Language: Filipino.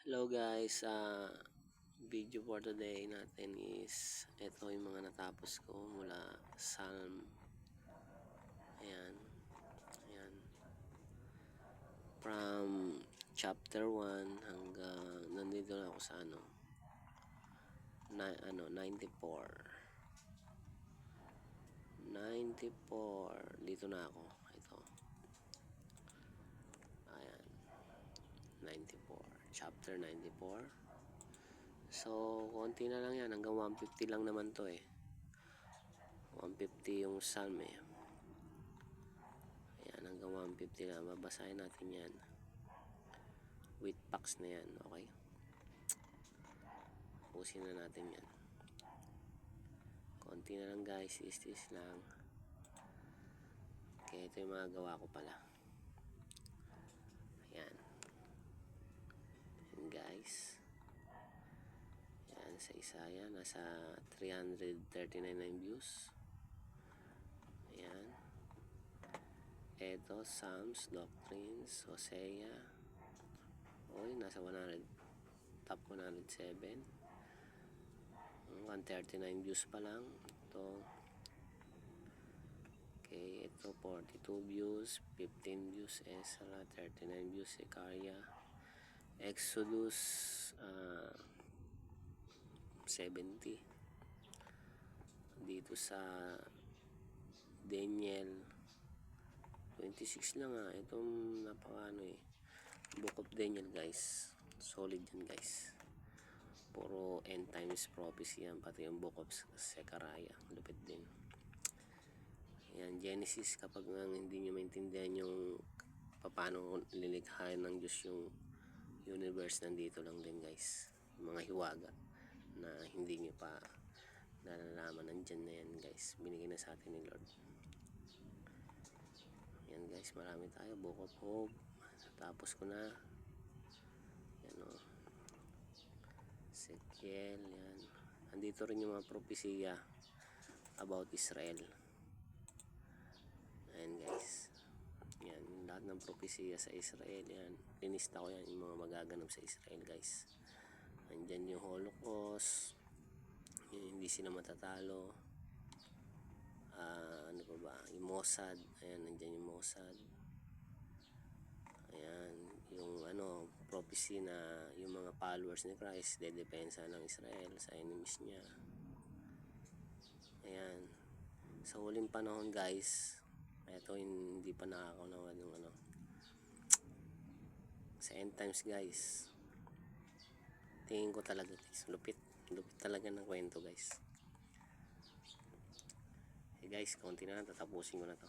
Hello guys, video for today natin is ito yung mga natapos ko mula Psalm. Ayan, ayan. From chapter 1 hanggang nandito na ako sa 94. 94. Dito na ako. Ito. Ayan. 94. Chapter 94. So, konti na lang yan. Hanggang 150 lang naman to eh. 150 yung psalm eh. Ayan, hanggang 150 lang. Babasahin natin yan. With packs na yan. Okay? Pusin na natin yan. Konti na lang guys. Is lang. Okay, ito yung mga gawa ko pala. Ayan. Ayan guys. Ayan, sa isa yan. Nasa 339 na views. Ayan. Ito, Psalms, Doctrines, Hosea. Oy, nasa 100. Top 107. 139 views pa lang. Ito. Okay, ito 42 views, 15 views Ezra, 39 views Sekaria. Exodus 70. Dito sa Daniel 26 lang itong napakano eh. Book of Daniel guys. Solid yan guys. Puro end times prophecy yan. Pati yung Book of Sekaria. Lupit din. Yan, Genesis, kapag hindi nyo maintindihan yung paano lilikhain ng Diyos yung universe, nandito lang din guys. Yung mga hiwaga na hindi nyo pa nalalaman, nandyan na yan guys. Binigay na sa atin ni Lord. Yan guys, marami tayo. Book of Hope. Tapos ko na. Yan o. Ezekiel, yan. Andito rin yung mga propesya about Israel. Ayan guys. Yan, lahat ng propesya sa Israel. Yan, linista ko yan, yung mga magaganap sa Israel guys. Andyan yung Holocaust. Yung hindi sila matatalo. Ano pa ba? Yung Mossad. Ayan, nandyan yung Mossad. Ayan, yung prophecy na yung mga followers ni Christ dedepensa ng Israel sa enemies niya. Ayan. Sa huling panahon guys, ito hindi pa nakakaunawa ng sa end times guys. Tingin ko talaga guys, lupit talaga ng kwento guys. Hey guys, konti na lang, tatapusin ko na to.